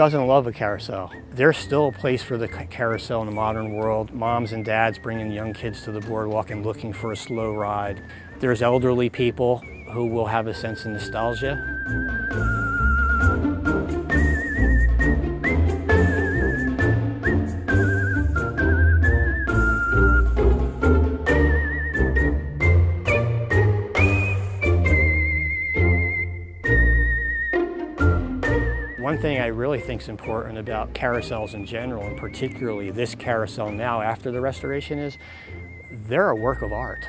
doesn't love a carousel? There's still a place for the carousel in the modern world. Moms and dads bringing young kids to the boardwalk and looking for a slow ride. There's elderly people who will have a sense of nostalgia. One thing I really think is important about carousels in general, and particularly this carousel now after the restoration, is they're a work of art.